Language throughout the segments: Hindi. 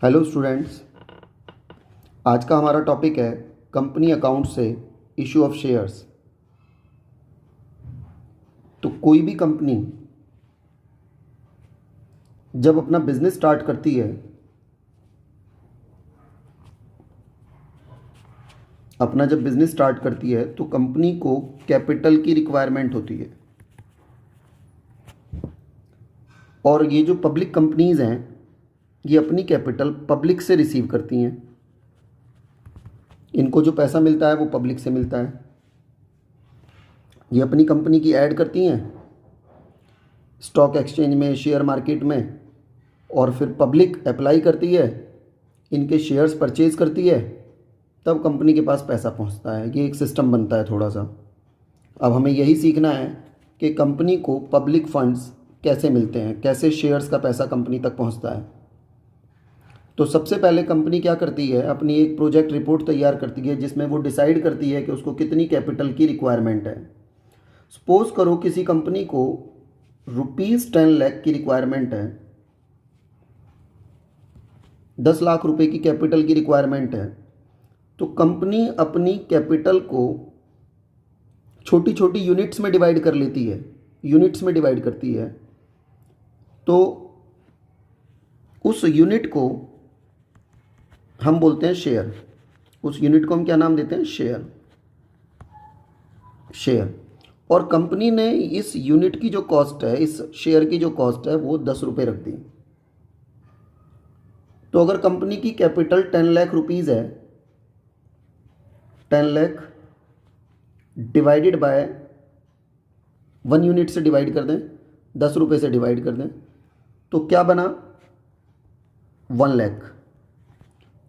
Hello students. आज का हमारा टॉपिक है कंपनी अकाउंट से इशू ऑफ शेयर्स। तो कोई भी कंपनी जब अपना बिजनेस स्टार्ट करती है, तो कंपनी को कैपिटल की रिक्वायरमेंट होती है। और ये जो पब्लिक कंपनीज़ हैं, ये अपनी कैपिटल पब्लिक से रिसीव करती हैं। इनको जो पैसा मिलता है वो पब्लिक से मिलता है। ये अपनी कंपनी की ऐड करती हैं स्टॉक एक्सचेंज में, शेयर मार्केट में, और फिर पब्लिक अप्लाई करती है, इनके शेयर्स परचेज करती है, तब कंपनी के पास पैसा पहुंचता है। ये एक सिस्टम बनता है थोड़ा सा। अब हमें यही सीखना है कि कंपनी को पब्लिक फंड्स कैसे मिलते हैं, कैसे शेयर्स का पैसा कंपनी तक पहुंचता है। तो सबसे पहले कंपनी क्या करती है, अपनी एक प्रोजेक्ट रिपोर्ट तैयार करती है जिसमें वो डिसाइड करती है कि उसको कितनी कैपिटल की रिक्वायरमेंट है। सपोज करो किसी कंपनी को ₹10 लाख की रिक्वायरमेंट है, 10 लाख रुपए की कैपिटल की रिक्वायरमेंट है। तो कंपनी अपनी कैपिटल को छोटी छोटी यूनिट्स में डिवाइड कर लेती है, यूनिट्स में डिवाइड करती है। तो उस यूनिट को हम बोलते हैं शेयर। उस यूनिट को हम क्या नाम देते हैं? शेयर। और कंपनी ने इस यूनिट की जो कॉस्ट है, इस शेयर की जो कॉस्ट है, वो 10 रुपये रख दी। तो अगर कंपनी की कैपिटल 10 लाख रुपीज़ है, 10 लाख डिवाइडेड बाय 1 यूनिट से डिवाइड कर दें, 10 रुपये से डिवाइड कर दें, तो क्या बना? 1 लाख।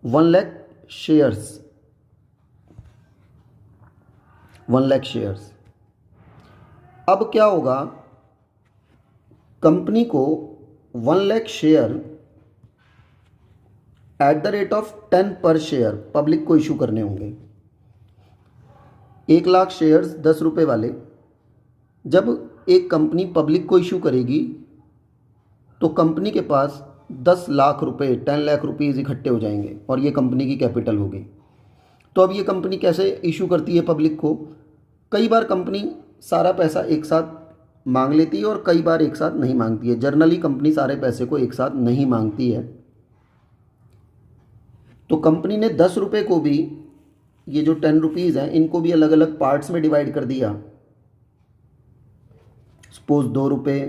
1 lakh shares, 1 lakh shares. अब क्या होगा, कंपनी को 1 lakh share at the rate of 10 पर शेयर पब्लिक को इशू करने होंगे। 1 लाख शेयर्स 10 रुपये वाले जब एक कंपनी पब्लिक को इशू करेगी तो कंपनी के पास 10 लाख रुपए, 10 लाख रुपीज़ इकट्ठे हो जाएंगे और ये कंपनी की कैपिटल होगी। तो अब ये कंपनी कैसे इशू करती है पब्लिक को? कई बार कंपनी सारा पैसा एक साथ मांग लेती है और कई बार एक साथ नहीं मांगती है। जनरली कंपनी सारे पैसे को एक साथ नहीं मांगती है। तो कंपनी ने 10 रुपये को भी, ये जो 10 रुपीज़ हैं, इनको भी अलग अलग पार्ट्स में डिवाइड कर दिया। सपोज 2 रुपये,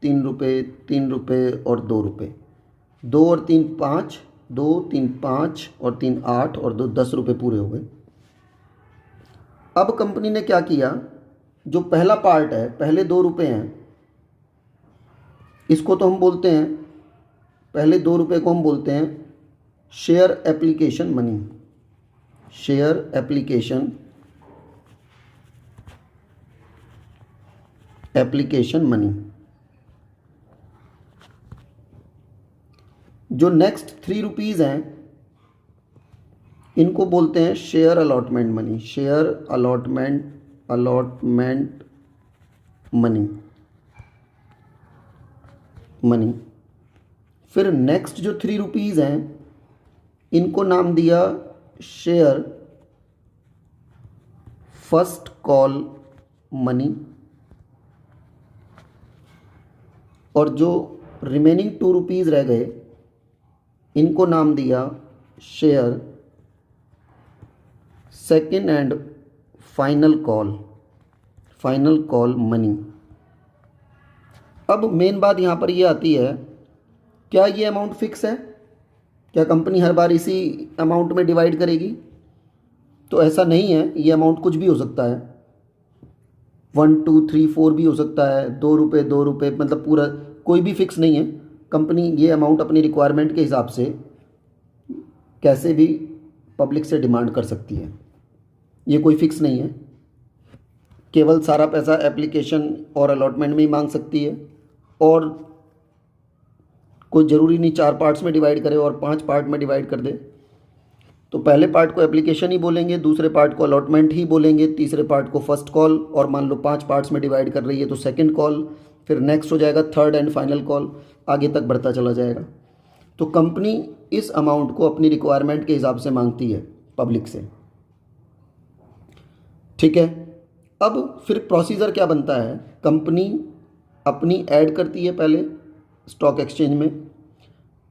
3 रुपये, 3 रुपये और 2 रुपये। 2 और 3 5, 2 3 5 और 3 8 और 2 10 रुपये पूरे हो गए। अब कंपनी ने क्या किया, जो पहला पार्ट है, पहले 2 रुपये हैं, इसको तो हम बोलते हैं, पहले 2 रुपये को हम बोलते हैं share application money. Share application money. जो नेक्स्ट 3 रुपीज़ हैं, इनको बोलते हैं share allotment money. Share allotment money. फिर नेक्स्ट जो 3 रुपीज़ हैं, इनको नाम दिया शेयर फर्स्ट कॉल मनी। और जो रिमेनिंग 2 रुपीज़ रह गए, इनको नाम दिया share second and final call money. अब मेन बात यहाँ पर ये आती है, क्या ये अमाउंट फिक्स है? क्या कंपनी हर बार इसी अमाउंट में डिवाइड करेगी? तो ऐसा नहीं है। ये अमाउंट कुछ भी हो सकता है, 1 2 3 4 भी हो सकता है, 2 रुपये 2 रुपये, मतलब पूरा कोई भी फिक्स नहीं है। कंपनी ये अमाउंट अपनी रिक्वायरमेंट के हिसाब से कैसे भी पब्लिक से डिमांड कर सकती है। ये कोई फिक्स नहीं है। केवल सारा पैसा एप्लीकेशन और अलॉटमेंट में ही मांग सकती है, और कोई ज़रूरी नहीं 4 पार्ट्स में डिवाइड करे और 5 पार्ट में डिवाइड कर दे। तो पहले पार्ट को एप्लीकेशन ही बोलेंगे, दूसरे पार्ट को अलॉटमेंट ही बोलेंगे, तीसरे पार्ट को फर्स्ट कॉल, और मान लो 5 पार्ट्स में डिवाइड कर रही है तो सेकंड कॉल, फिर नेक्स्ट हो जाएगा थर्ड एंड फाइनल कॉल, आगे तक बढ़ता चला जाएगा। तो कंपनी इस अमाउंट को अपनी रिक्वायरमेंट के हिसाब से मांगती है पब्लिक से, ठीक है। अब फिर प्रोसीजर क्या बनता है, कंपनी अपनी ऐड करती है पहले स्टॉक एक्सचेंज में।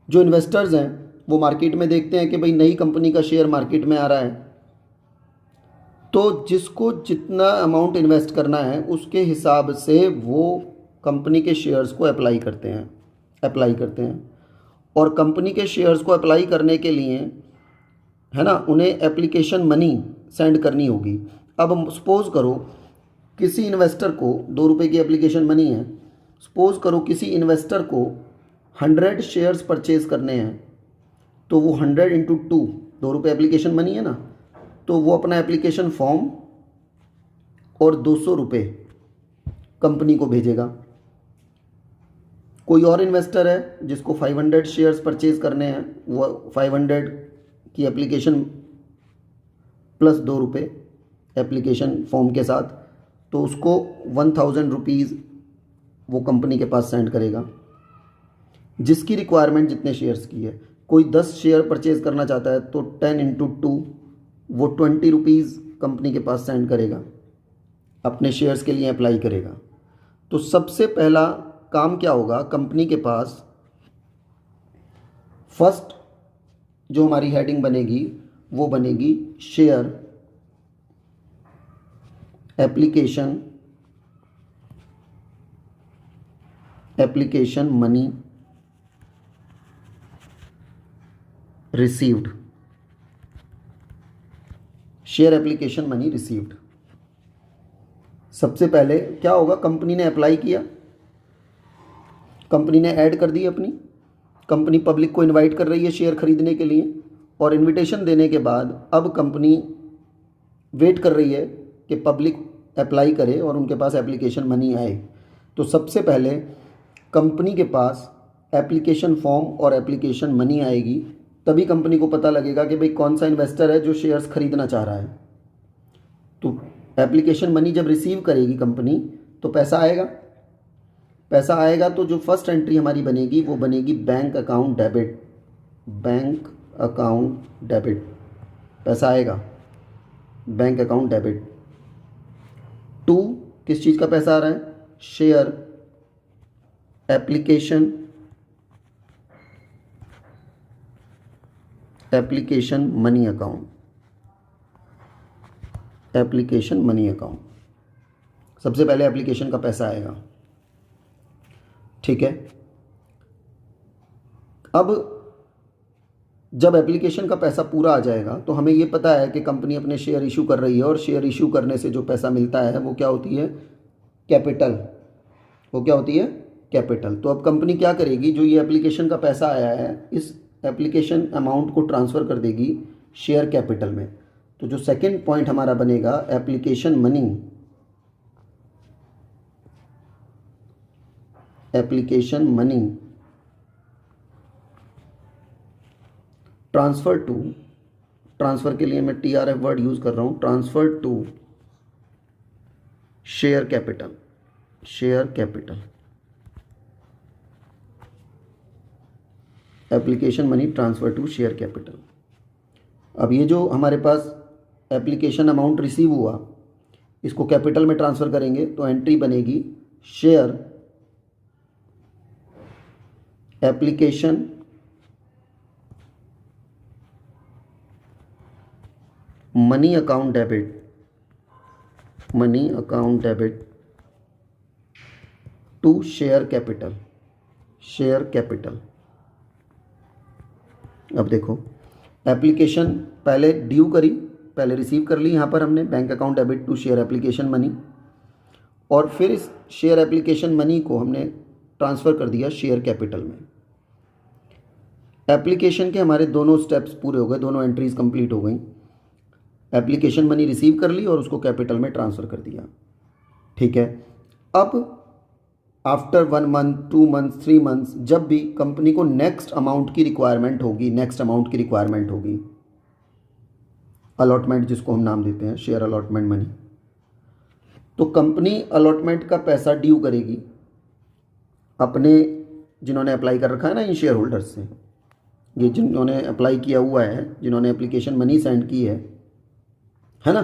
जो इन्वेस्टर्स हैं वो मार्केट में देखते हैं कि भाई नई कंपनी का शेयर मार्केट में आ रहा है, तो जिसको जितना अमाउंट इन्वेस्ट करना है उसके हिसाब से वो कंपनी के शेयर्स को अप्लाई करते हैं। और कंपनी के शेयर्स को अप्लाई करने के लिए, है ना, उन्हें एप्लीकेशन मनी सेंड करनी होगी। अब सपोज़ करो किसी इन्वेस्टर को 2 रुपये की एप्लीकेशन मनी है, सपोज़ करो किसी इन्वेस्टर को 100 शेयर्स परचेज़ करने हैं, तो वो 100 इंटू 2 रुपये एप्लीकेशन मनी है ना, तो वो अपना एप्लीकेशन फॉर्म और 200 रुपये कंपनी को भेजेगा। कोई और इन्वेस्टर है जिसको 500 शेयर्स परचेज़ करने हैं, वो 500 की एप्लीकेशन प्लस 2 रुपये एप्लीकेशन फॉर्म के साथ, तो उसको 1000 रुपीज़ वो कंपनी के पास सेंड करेगा, जिसकी रिक्वायरमेंट जितने शेयर्स की है। कोई 10 शेयर परचेज़ करना चाहता है तो 10 इंटू 2 वो 20 रुपीज़ कंपनी के पास सेंड करेगा, अपने शेयर्स के लिए अप्लाई करेगा। तो सबसे पहला काम क्या होगा, कंपनी के पास फर्स्ट जो हमारी हेडिंग बनेगी वो बनेगी share application money received. Share application money received. सबसे पहले क्या होगा, कंपनी ने अप्लाई किया, कंपनी ने ऐड कर दी अपनी, कंपनी पब्लिक को इनवाइट कर रही है शेयर खरीदने के लिए, और इनविटेशन देने के बाद अब कंपनी वेट कर रही है कि पब्लिक अप्लाई करे और उनके पास एप्लीकेशन मनी आए। तो सबसे पहले कंपनी के पास एप्लीकेशन फॉर्म और एप्लीकेशन मनी आएगी, तभी कंपनी को पता लगेगा कि भाई कौन सा इन्वेस्टर है जो शेयर्स खरीदना चाह रहा है। तो एप्लीकेशन मनी जब रिसीव करेगी कंपनी तो पैसा आएगा, तो जो फर्स्ट एंट्री हमारी बनेगी वो बनेगी बैंक अकाउंट डेबिट। पैसा आएगा बैंक अकाउंट डेबिट। 2 किस चीज़ का पैसा आ रहा है, शेयर एप्लीकेशन मनी अकाउंट। सबसे पहले एप्लीकेशन का पैसा आएगा, ठीक है। अब जब एप्लीकेशन का पैसा पूरा आ जाएगा तो हमें ये पता है कि कंपनी अपने शेयर इशू कर रही है, और शेयर इशू करने से जो पैसा मिलता है वो क्या होती है, कैपिटल। तो अब कंपनी क्या करेगी, जो ये एप्लीकेशन का पैसा आया है इस एप्लीकेशन अमाउंट को ट्रांसफ़र कर देगी शेयर कैपिटल में। तो जो सेकंड पॉइंट हमारा बनेगा, एप्लीकेशन मनी ट्रांसफ़र के लिए मैं TRF वर्ड यूज़ कर रहा हूँ, transfer to share capital. Application money transfer to share capital. अब ये जो हमारे पास एप्लीकेशन अमाउंट रिसीव हुआ, इसको कैपिटल में ट्रांसफ़र करेंगे तो एंट्री बनेगी share application money account debit to share capital. अब देखो, एप्लीकेशन पहले ड्यू करी, पहले रिसीव कर ली यहाँ पर हमने, bank account debit to share application money, और फिर इस शेयर एप्लीकेशन मनी को हमने ट्रांसफ़र कर दिया शेयर कैपिटल में। एप्लीकेशन के हमारे दोनों स्टेप्स पूरे हो गए, दोनों एंट्रीज कंप्लीट हो गई। एप्लीकेशन मनी रिसीव कर ली और उसको कैपिटल में ट्रांसफ़र कर दिया, ठीक है। अब आफ्टर 1 मंथ, 2 मंथ, 3 मंथ्स, जब भी कंपनी को नेक्स्ट अमाउंट की रिक्वायरमेंट होगी, अलॉटमेंट जिसको हम नाम देते हैं, शेयर अलॉटमेंट मनी, तो कंपनी अलॉटमेंट का पैसा ड्यू करेगी अपने जिन्होंने अप्लाई कर रखा है ना इन शेयर होल्डर्स से। ये जिन्होंने अप्लाई किया हुआ है, जिन्होंने एप्लीकेशन मनी सेंड की है ना,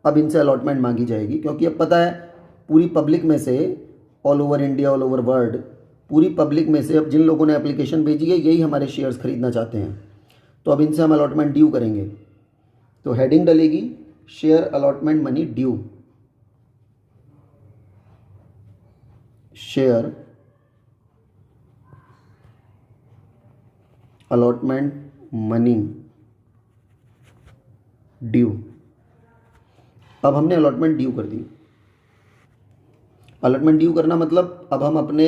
अब इनसे अलॉटमेंट मांगी जाएगी, क्योंकि अब पता है पूरी पब्लिक में से, all over India, all over world, पूरी पब्लिक में से अब जिन लोगों ने एप्लीकेशन भेजी है यही हमारे शेयर्स खरीदना चाहते हैं, तो अब इनसे हम अलॉटमेंट ड्यू करेंगे। तो हेडिंग डलेगी share allotment money due, share allotment money due. अब हमने अलॉटमेंट ड्यू कर दी। अलॉटमेंट ड्यू करना मतलब अब हम अपने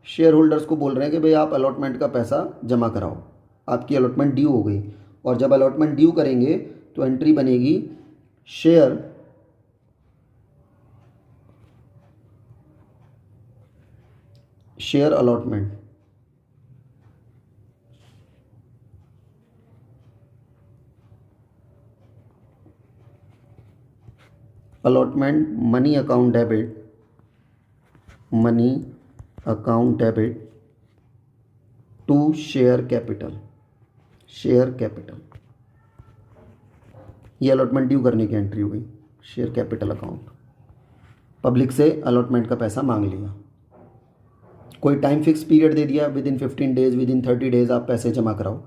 शेयर होल्डर्स को बोल रहे हैं कि भाई आप अलॉटमेंट का पैसा जमा कराओ, आपकी अलॉटमेंट ड्यू हो गई। और जब अलॉटमेंट ड्यू करेंगे तो एंट्री बनेगी share allotment, allotment money account debit, money account debit to share capital, share capital. ये अलॉटमेंट ड्यू करने की एंट्री हो गई, शेयर कैपिटल अकाउंट। पब्लिक से अलॉटमेंट का पैसा मांग लिया, कोई टाइम फिक्स पीरियड दे दिया, with in 15 days, with in 30 days आप पैसे जमा कराओ।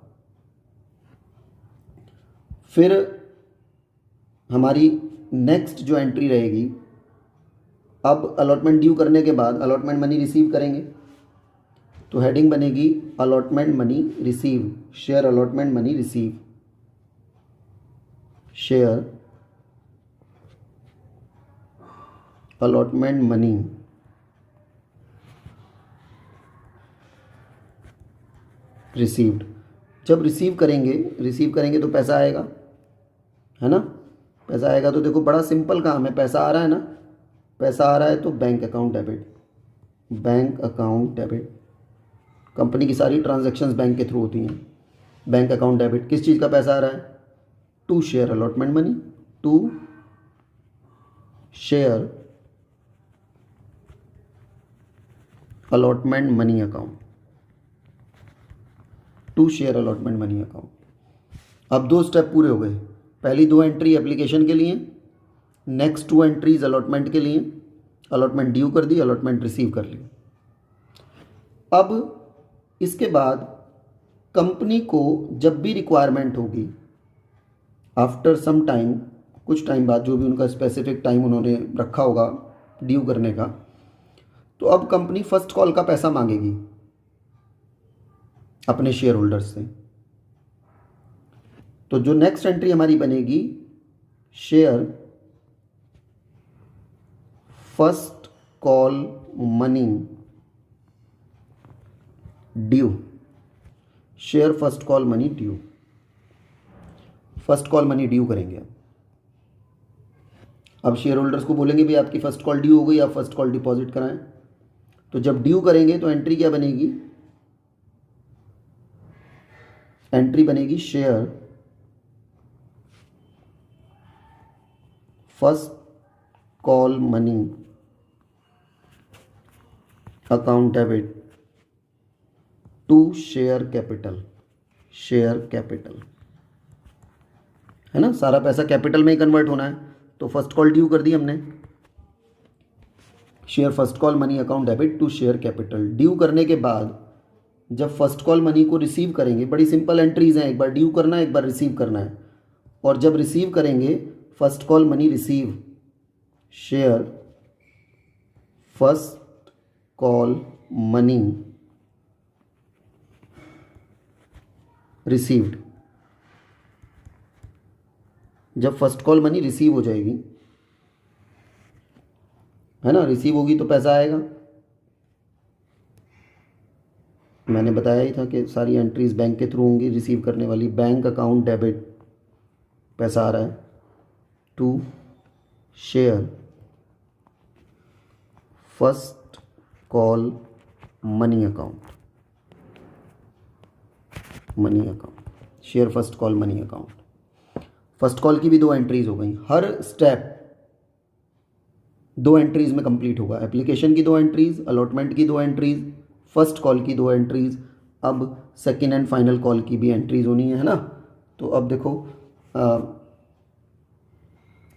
फिर हमारी नेक्स्ट जो एंट्री रहेगी, अब अलॉटमेंट ड्यू करने के बाद अलॉटमेंट मनी रिसीव करेंगे, तो हेडिंग बनेगी allotment money receive, share allotment money receive, share allotment money received. जब रिसीव करेंगे तो पैसा आएगा, है ना। पैसा आएगा तो देखो बड़ा सिंपल काम है, पैसा आ रहा है ना, पैसा आ रहा है तो bank account debit, bank account debit. Company की सारी ट्रांजैक्शंस बैंक के थ्रू होती हैं। बैंक अकाउंट डेबिट किस चीज़ का पैसा आ रहा है, to share allotment money, to share allotment money account, to share allotment money account. अब 2 स्टेप पूरे हो गए, पहली 2 एंट्री एप्लीकेशन के लिए, नेक्स्ट 2 एंट्रीज अलॉटमेंट के लिए। अलॉटमेंट ड्यू कर दी, अलॉटमेंट रिसीव कर ली। अब इसके बाद कंपनी को जब भी रिक्वायरमेंट होगी, आफ्टर सम टाइम, कुछ टाइम बाद, जो भी उनका स्पेसिफिक टाइम उन्होंने रखा होगा ड्यू करने का, तो अब कंपनी फर्स्ट कॉल का पैसा मांगेगी अपने शेयर होल्डर्स से। तो जो नेक्स्ट एंट्री हमारी बनेगी, share first call money due, share first call money due, first call money due करेंगे। अब शेयर होल्डर्स को बोलेंगे भी आपकी फर्स्ट कॉल ड्यू हो गई, आप फर्स्ट कॉल डिपॉजिट कराएं। तो जब ड्यू करेंगे तो एंट्री क्या बनेगी, एंट्री बनेगी share first call money account debit to share capital, share capital, है ना। सारा पैसा कैपिटल में ही कन्वर्ट होना है, तो फर्स्ट कॉल ड्यू कर दी हमने, share first call money account debit to share capital. Due करने के बाद जब फर्स्ट कॉल मनी को रिसीव करेंगे, बड़ी सिंपल एंट्रीज हैं, एक बार ड्यू करना है, एक बार रिसीव करना है। और जब रिसीव करेंगे, first call money receive, share first call money received. जब फर्स्ट कॉल मनी रिसीव हो जाएगी, है ना, रिसीव होगी तो पैसा आएगा। मैंने बताया ही था कि सारी एंट्रीज बैंक के थ्रू होंगी रिसीव करने वाली। बैंक अकाउंट डेबिट, पैसा आ रहा है to share first call money account, money account, share first call money account. First call की भी 2 एंट्रीज हो गई। हर स्टेप 2 एंट्रीज में कंप्लीट होगा। एप्लीकेशन की 2 एंट्रीज, अलॉटमेंट की 2 एंट्रीज, फर्स्ट कॉल की 2 एंट्रीज, अब सेकेंड एंड फाइनल कॉल की भी एंट्रीज होनी है ना। तो अब देखो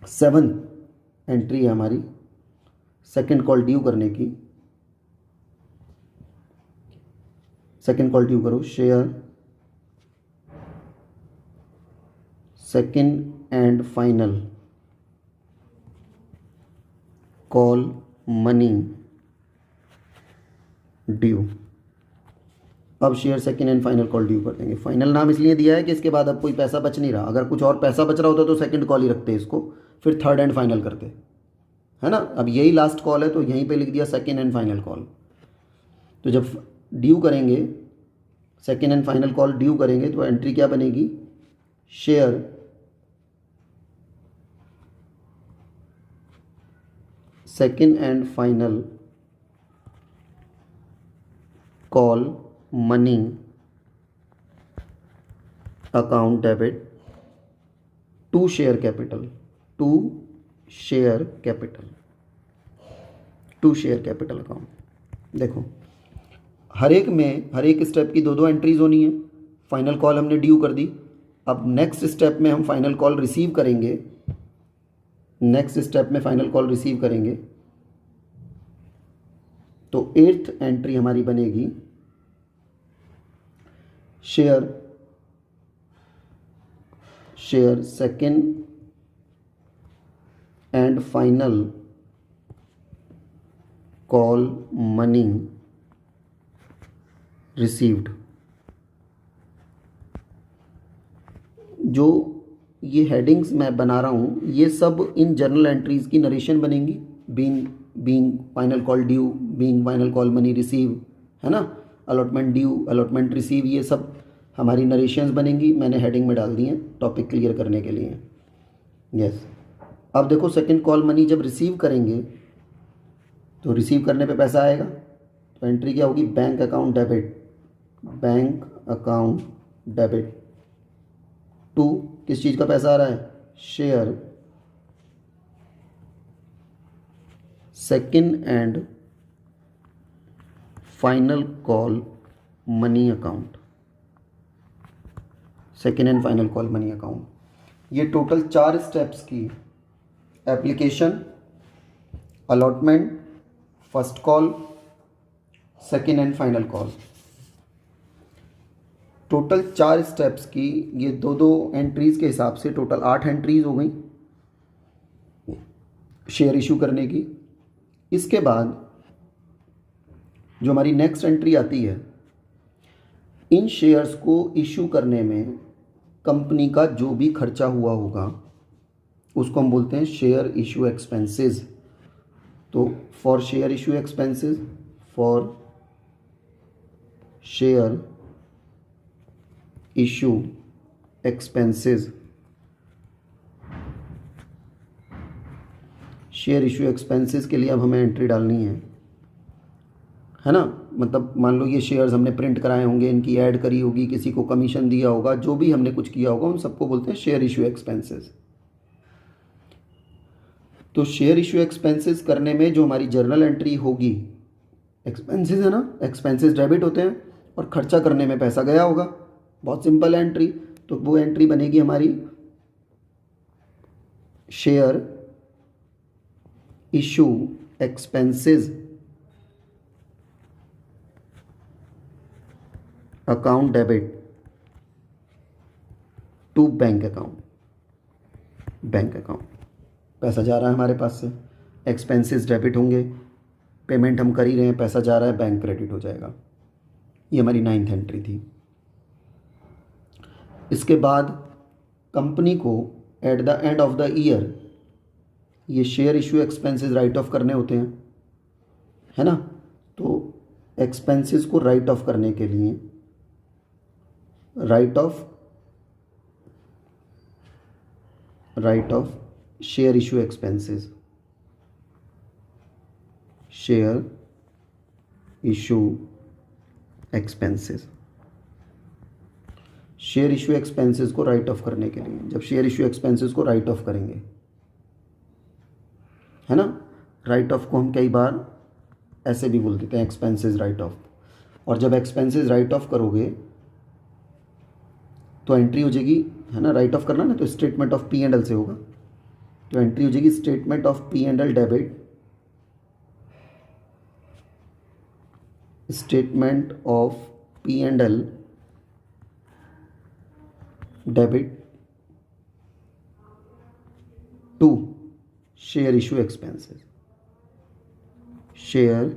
7 एंट्री है हमारी सेकेंड कॉल ड्यू करने की। सेकेंड कॉल ड्यू करो, share second and final call money due. अब share second and final call due कर देंगे। फाइनल नाम इसलिए दिया है कि इसके बाद अब कोई पैसा बच नहीं रहा। अगर कुछ और पैसा बच रहा होता तो सेकेंड कॉल ही रखते इसको, फिर थर्ड एंड फाइनल करते, है ना। अब यही लास्ट कॉल है तो यहीं पे लिख दिया सेकेंड एंड फाइनल कॉल। तो जब ड्यू करेंगे, second and final call due करेंगे तो एंट्री क्या बनेगी, share second and final call money account debit to share capital, to share capital account. देखो हर एक स्टेप की 2-2 एंट्रीज होनी है। फाइनल कॉल हमने ड्यू कर दी। अब नेक्स्ट स्टेप में हम फाइनल कॉल रिसीव करेंगे। तो 8th एंट्री हमारी बनेगी, share second and final call money received. जो ये हेडिंग्स मैं बना रहा हूँ ये सब इन जर्नल एंट्रीज की नरेशन बनेंगी। Being final call due, being final call money receive, है ना। अलॉटमेंट ड्यू, अलॉटमेंट रिसीव, ये सब हमारी नरेशंस बनेंगी। मैंने हेडिंग में डाल दी हैं टॉपिक क्लियर करने के लिए। यस। अब देखो सेकंड कॉल मनी जब रिसीव करेंगे तो रिसीव करने पे पैसा आएगा तो एंट्री क्या होगी, बैंक अकाउंट डेबिट टू, किस चीज़ का पैसा आ रहा है, share second and final call money account, ये टोटल 4 स्टेप्स की application, allotment, first call, second and final call, total 4 steps की ये 2-2 एंट्रीज़ के हिसाब से टोटल 8 एंट्रीज़ हो गई शेयर इशू करने की। इसके बाद जो हमारी नेक्स्ट एंट्री आती है, इन शेयर्स को इशू करने में कंपनी का जो भी खर्चा हुआ होगा उसको हम बोलते हैं शेयर इशू एक्सपेंसेस। तो for share issue expenses, share issue expenses के लिए अब हमें एंट्री डालनी है ना। मतलब मान लो ये शेयर्स हमने प्रिंट कराए होंगे, इनकी ऐड करी होगी, किसी को कमीशन दिया होगा, जो भी हमने कुछ किया होगा उन सबको बोलते हैं शेयर इशू एक्सपेंसेस। तो शेयर इशू एक्सपेंसेस करने में जो हमारी जर्नल एंट्री होगी, एक्सपेंसेस है ना, एक्सपेंसेस डेबिट होते हैं और खर्चा करने में पैसा गया होगा। बहुत सिंपल है एंट्री। तो वो एंट्री बनेगी हमारी share issue expenses account debit to bank account. पैसा जा रहा है हमारे पास से, एक्सपेंसेस डेबिट होंगे, पेमेंट हम कर ही रहे हैं, पैसा जा रहा है, बैंक क्रेडिट हो जाएगा। ये हमारी 9th एंट्री थी। इसके बाद कंपनी को at the end of the year ये share issue expenses write off करने होते हैं, है ना। तो एक्सपेंसेस को राइट ऑफ करने के लिए right of share issue expenses, share issue expenses को राइट ऑफ करने के लिए, जब शेयर इशू एक्सपेंसेस को राइट ऑफ करेंगे, है ना। राइट ऑफ को हम कई बार ऐसे भी बोल देते हैं, एक्सपेंसेस राइट ऑफ। और जब एक्सपेंसेस राइट ऑफ करोगे तो एंट्री हो जाएगी, है ना, राइट ऑफ करना ना, तो statement of P and L से होगा। तो एंट्री हो जाएगी statement of P and L debit, statement of P and L debit to share issue expenses, share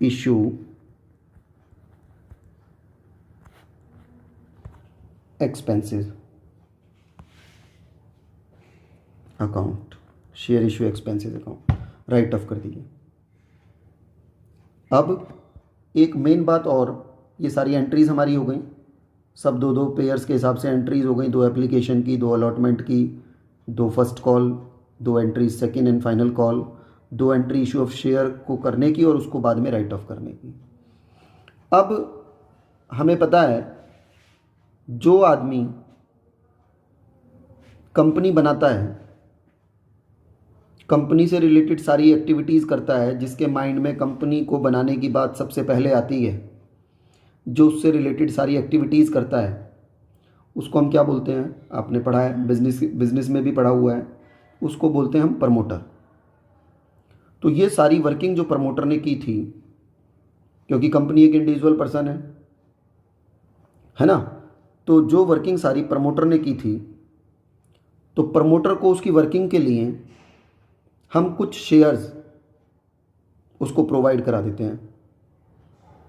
issue expenses account, share issue expenses account write off कर दीजिए। अब एक मेन बात और, ये सारी एंट्रीज हमारी हो गई, सब दो दो पेयर्स के हिसाब से एंट्रीज हो गई, 2 एप्लीकेशन की, 2 अलॉटमेंट की, 2 first call, 2 entries second and final call, 2 entry issue of share को करने की और उसको बाद में राइट ऑफ करने की। अब हमें पता है जो आदमी कंपनी बनाता है, कंपनी से रिलेटेड सारी एक्टिविटीज़ करता है, जिसके माइंड में कंपनी को बनाने की बात सबसे पहले आती है, जो उससे रिलेटेड सारी एक्टिविटीज़ करता है, उसको हम क्या बोलते हैं, आपने पढ़ा है, बिजनेस में भी पढ़ा हुआ है, उसको बोलते हैं हम प्रमोटर। तो ये सारी वर्किंग जो प्रमोटर ने की थी, क्योंकि कंपनी एक इंडिविजुअल पर्सन है ना, तो जो वर्किंग सारी प्रमोटर ने की थी, तो प्रमोटर को उसकी वर्किंग के लिए हम कुछ शेयर्स उसको प्रोवाइड करा देते हैं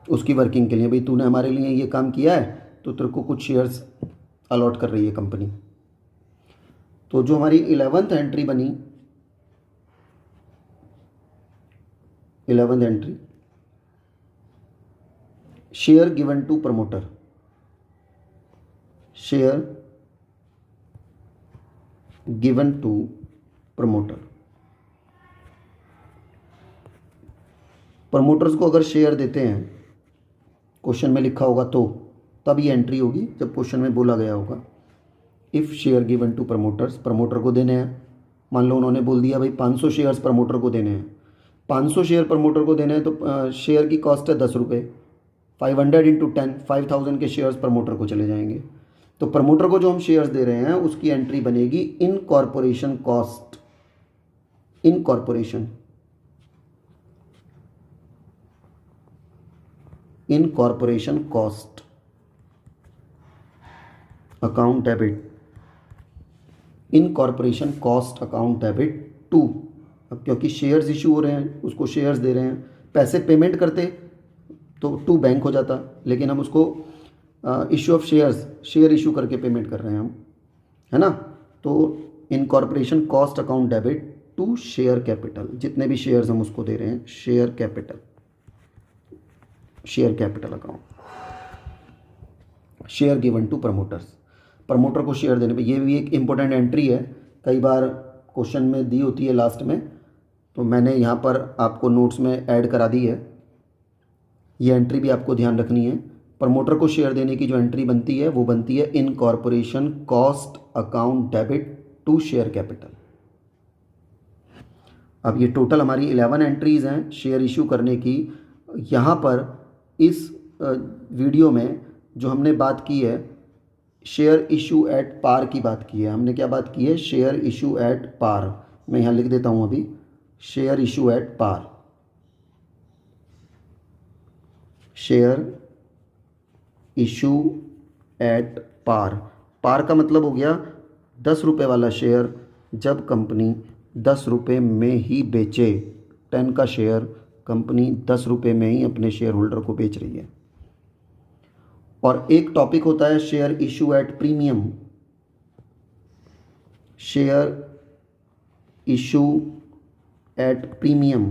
उसकी वर्किंग के लिए। भाई तूने हमारे लिए ये काम किया है तो तेरे को कुछ शेयर्स अलॉट कर रही है कंपनी। तो जो हमारी 11th एंट्री बनी, 11th entry, share given to promoter, share given to promoter. Promoters को अगर शेयर देते हैं, क्वेश्चन में लिखा होगा तो तब ये एंट्री होगी जब क्वेश्चन में बोला गया होगा if share given to promoters, promoter को देने हैं। मान लो उन्होंने बोल दिया भाई 500 शेयर्स प्रमोटर को देने हैं, 500 शेयर प्रमोटर को देने हैं, तो शेयर की कॉस्ट है 10 रुपये, 500 इंटू 10, 5000 के शेयर्स प्रमोटर को चले जाएंगे। तो प्रमोटर को जो हम शेयर्स दे रहे हैं उसकी एंट्री बनेगी incorporation cost, incorporation, incorporation cost account debit, incorporation cost account debit to. अब क्योंकि शेयर्स इशू हो रहे हैं, उसको शेयर्स दे रहे हैं, पैसे पेमेंट करते तो टू बैंक हो जाता, लेकिन हम उसको issue of shares, share issue करके पेमेंट कर रहे हैं हम, है ना। तो incorporation cost account debit to share capital, जितने भी शेयर्स हम उसको दे रहे हैं, share capital, share capital account, share given to promoters, promoter को शेयर देने पे। ये भी एक इम्पोर्टेंट एंट्री है, कई बार क्वेश्चन में दी होती है लास्ट में, तो मैंने यहाँ पर आपको नोट्स में ऐड करा दी है। ये एंट्री भी आपको ध्यान रखनी है। प्रमोटर को शेयर देने की जो एंट्री बनती है वो बनती है incorporation cost account debit to share capital. अब ये टोटल हमारी 11 एंट्रीज हैं शेयर इशू करने की। यहाँ पर इस वीडियो में जो हमने बात की है, शेयर इशू एट पार की बात की है। हमने क्या बात की है? Share issue at par. मैं यहाँ लिख देता हूँ अभी, share issue at par, share issue at par. Par का मतलब हो गया 10 रुपये वाला शेयर जब कंपनी 10 रुपये में ही बेचे, 10 का शेयर कंपनी 10 रुपये में ही अपने शेयर होल्डर को बेच रही है। और एक टॉपिक होता है share issue at premium, share issue at premium,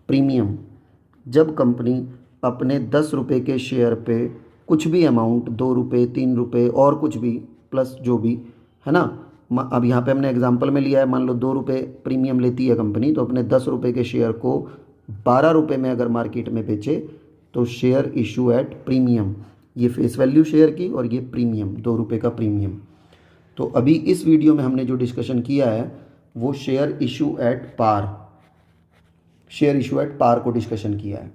premium जब कंपनी अपने 10 रुपये के शेयर पे कुछ भी अमाउंट, 2 रुपये, 3 रुपये और कुछ भी प्लस जो भी है ना। अब यहाँ पे हमने एग्जांपल में लिया है, मान लो 2 रुपये प्रीमियम लेती है कंपनी, तो अपने 10 रुपये के शेयर को 12 रुपये में अगर मार्केट में बेचे तो शेयर इशू एट प्रीमियम। ये फेस वैल्यू शेयर की और ये प्रीमियम, 2 रुपये का प्रीमियम। तो अभी इस वीडियो में हमने जो डिस्कशन किया है वो share issue at par, share issue at par को डिस्कशन किया है।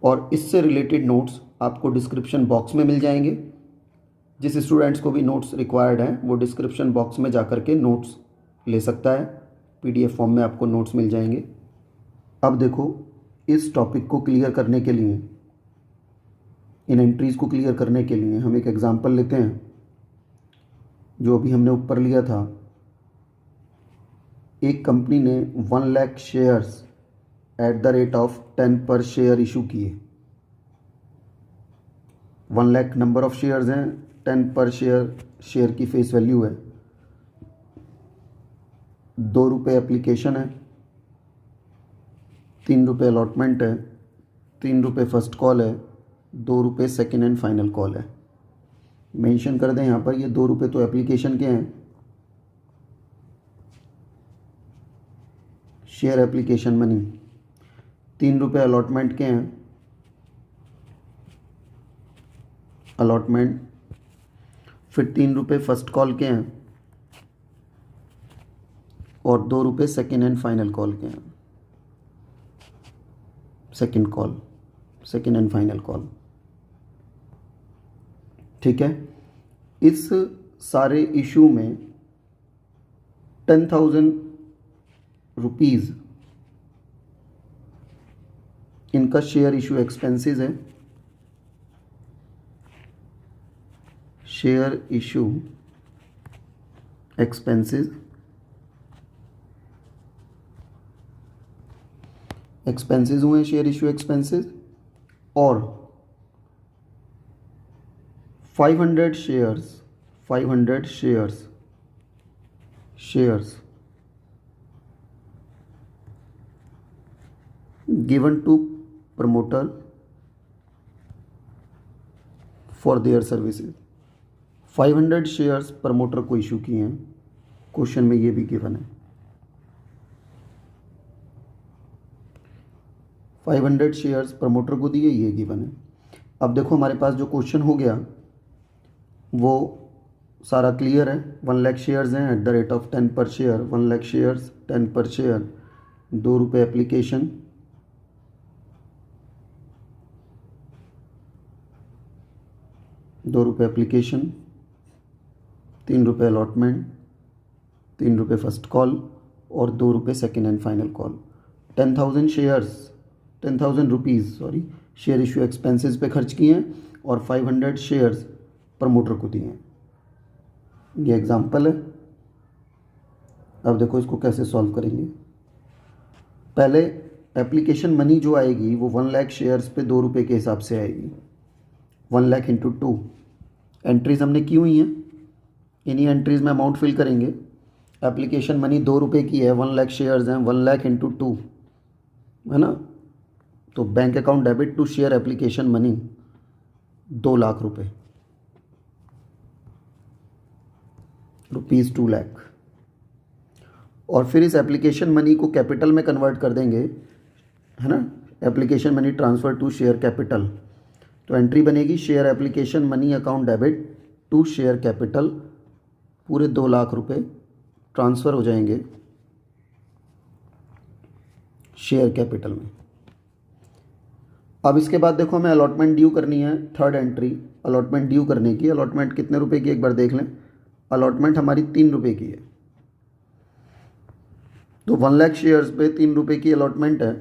और इससे रिलेटेड नोट्स आपको डिस्क्रिप्शन बॉक्स में मिल जाएंगे। जिस स्टूडेंट्स को भी नोट्स रिक्वायर्ड हैं वो डिस्क्रिप्शन बॉक्स में जाकर के नोट्स ले सकता है, PDF फॉर्म में आपको नोट्स मिल जाएंगे। अब देखो, इस टॉपिक को क्लियर करने के लिए, इन एंट्रीज़ को क्लियर करने के लिए हम एक एग्जांपल लेते हैं जो अभी हमने ऊपर लिया था। एक कंपनी ने 1 lakh shares at the rate of 10 पर शेयर इशू किए। 1 लाख नंबर ऑफ शेयर्स हैं, 10 पर शेयर की फेस वैल्यू है, 2 रुपये एप्लीकेशन है, 3 रुपये अलॉटमेंट है, 3 रुपये फर्स्ट कॉल है, 2 रुपये सेकेंड एंड फाइनल कॉल है। मेंशन कर दें यहाँ पर, ये 2 रुपये तो एप्लीकेशन के हैं, शेयर एप्लीकेशन मनी, 3 रुपये अलॉटमेंट के हैं, अलॉटमेंट, फिर 3 रुपये फर्स्ट कॉल के हैं और 2 रुपये सेकेंड एंड फाइनल कॉल के हैं। Second call, second and final call, ठीक है। इस सारे इशू में 10,000 रुपीज़ इनका शेयर इशू एक्सपेंसेस है। शेयर इशू एक्सपेंसेस, एक्सपेंसेस हुए शेयर इशू एक्सपेंसेस, और 500 shares given to promoter for their services। 500 shares promoter को इशू किए हैं, क्वेश्चन में ये भी गिवन है। 500 शेयर्स प्रमोटर को दिए, ये गिवन है। अब देखो हमारे पास जो क्वेश्चन हो गया वो सारा क्लियर है। 1 लाख शेयर्स हैं एट द रेट ऑफ 10 पर शेयर, 1 लाख शेयर्स 10 पर शेयर, 2 रुपये एप्लीकेशन, 2 रुपये एप्लीकेशन, 3 रुपये अलॉटमेंट, 3 रुपये फर्स्ट कॉल और 2 रुपये second and final call. 10,000 rupees share issue expenses पे खर्च किए हैं और 500 शेयर्स प्रमोटर को दिए हैं। ये एग्जांपल है। अब देखो इसको कैसे सॉल्व करेंगे। पहले एप्लीकेशन मनी जो आएगी वो 1 लाख शेयर्स पे 2 रुपये के हिसाब से आएगी। 1 लाख इंटू 2 एंट्रीज हमने की हुई हैं, इन्हीं एंट्रीज में अमाउंट फिल करेंगे। एप्लीकेशन मनी 2 रुपये की है, 1 लाख शेयर्स हैं, 1 लाख इंटू 2 है ना। तो bank account debit to share application money 2 lakh रुपये, ₹2 लाख। और फिर इस एप्लीकेशन मनी को कैपिटल में कन्वर्ट कर देंगे, है ना। Application money transfer to share capital, तो एंट्री बनेगी share application money account debit to share capital, पूरे 2 लाख रुपए ट्रांसफ़र हो जाएंगे शेयर कैपिटल में। अब इसके बाद देखो हमें अलॉटमेंट ड्यू करनी है। थर्ड एंट्री अलॉटमेंट ड्यू करने की। अलॉटमेंट कितने रुपए की एक बार देख लें। अलॉटमेंट हमारी 3 रुपये की है, तो 1 लाख शेयर्स पे 3 रुपये की अलॉटमेंट है।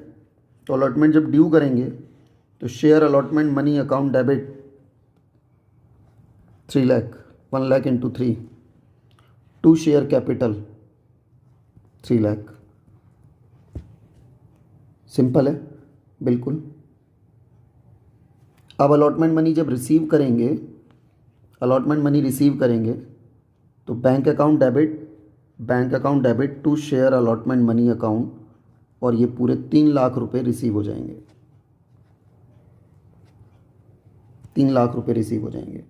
तो अलॉटमेंट जब ड्यू करेंगे तो share allotment money account debit 3 lakh, 1 lakh into 3 to share capital 3 lakh. Simple है बिल्कुल। अब अलॉटमेंट मनी जब रिसीव करेंगे, अलॉटमेंट मनी रिसीव करेंगे तो bank account debit to share allotment money account, और ये पूरे 3 लाख रुपए रिसीव हो जाएंगे। 3 लाख रुपए रिसीव हो जाएंगे।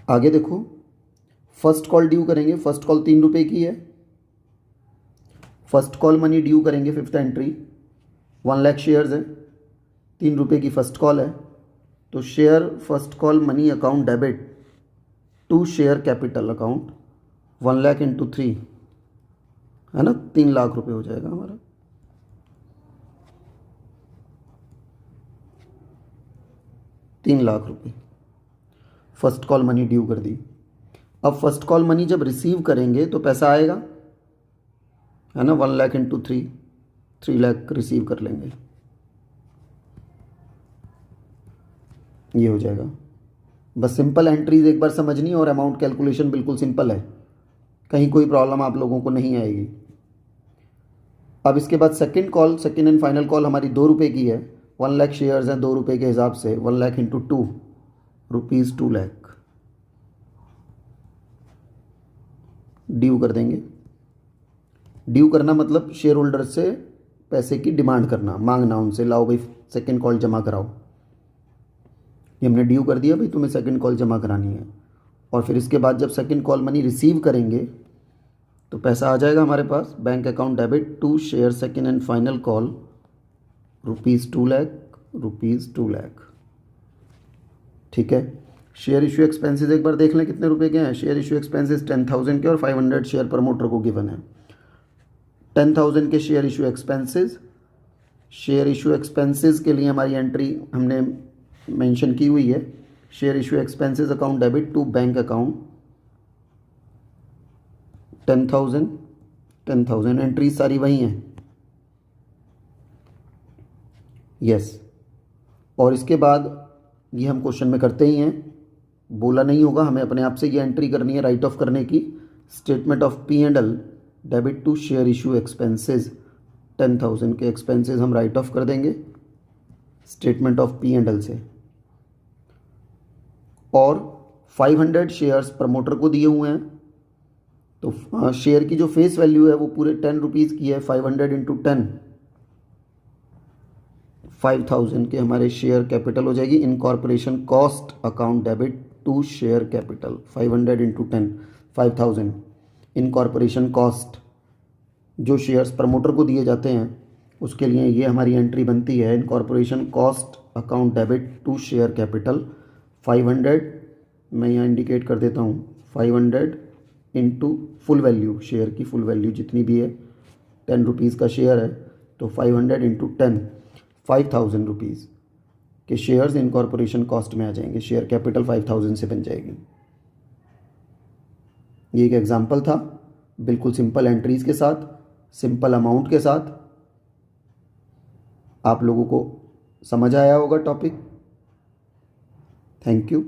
आगे देखो फर्स्ट कॉल ड्यू करेंगे। फर्स्ट कॉल 3 रुपये की है। फर्स्ट कॉल मनी ड्यू करेंगे। फिफ्थ एंट्री 1 लाख शेयर्स है, 3 रुपये की फर्स्ट कॉल है, तो share first call money account debit to share capital account 1 lakh into 3 है ना, 3 लाख रुपए हो जाएगा हमारा। 3 लाख रुपए फर्स्ट कॉल मनी ड्यू कर दी। अब फर्स्ट कॉल मनी जब रिसीव करेंगे तो पैसा आएगा, है ना, 1 लाख इंटू 3 लाख रिसीव कर लेंगे, ये हो जाएगा। बस सिंपल एंट्रीज एक बार समझनी और अमाउंट कैलकुलेशन बिल्कुल सिंपल है, कहीं कोई प्रॉब्लम आप लोगों को नहीं आएगी। अब इसके बाद सेकंड एंड फाइनल कॉल हमारी 2 रुपये की है। 1 लाख शेयर्स हैं 2 रुपये के हिसाब से, 1 lakh into 2 rupees 2 lakh due कर देंगे। ड्यू करना मतलब शेयर होल्डर से पैसे की डिमांड करना, मांगना उनसे, लाओ भाई सेकंड कॉल जमा कराओ। ये हमने ड्यू कर दिया भाई, तुम्हें सेकंड कॉल जमा करानी है। और फिर इसके बाद जब सेकंड कॉल मनी रिसीव करेंगे तो पैसा आ जाएगा हमारे पास, bank account debit to share second and final call ₹2 lakh. ठीक है। शेयर इशू एक्सपेंसेस एक बार देख लें कितने रुपए के हैं। शेयर इशू एक्सपेंसेस 10,000 के और 500 शेयर प्रमोटर को गिवन है। 10,000 के share issue expenses, share issue expenses के लिए हमारी एंट्री हमने मेंशन की हुई है, share issue expenses account debit to bank account 10,000 entry सारी वही हैं। यस। और इसके बाद ये हम क्वेश्चन में करते ही हैं, बोला नहीं होगा, हमें अपने आप से ये एंट्री करनी है राइट ऑफ करने की। Statement of P&L debit to share issue expenses, 10,000 के एक्सपेंसेस हम राइट ऑफ कर देंगे स्टेटमेंट ऑफ P&L से। और 500 शेयर्स प्रमोटर को दिए हुए हैं, तो शेयर की जो फेस वैल्यू है वो पूरे 10 रुपीज़ की है। 500 इंटू 10 5,000 के हमारे शेयर कैपिटल हो जाएगी। Incorporation cost account debit to share capital, 500 into 10 5,000। Incorporation cost जो शेयर्स प्रमोटर को दिए जाते हैं उसके लिए ये हमारी एंट्री बनती है। Incorporation cost account debit to share capital 500, मैं यहाँ इंडिकेट कर देता हूँ, 500 इंटू फुल वैल्यू, शेयर की फुल वैल्यू जितनी भी है, 10 रुपीज़ का शेयर है तो 500 इंटू 10 5,000 रुपीज़ के शेयर्स इनकॉर्पोरेशन कॉस्ट में आ जाएंगे। शेयर कैपिटल 5,000 से बन जाएगी। ये एक एग्जांपल था, बिल्कुल सिंपल एंट्रीज के साथ, सिंपल अमाउंट के साथ। आप लोगों को समझ आया होगा टॉपिक। Thank you.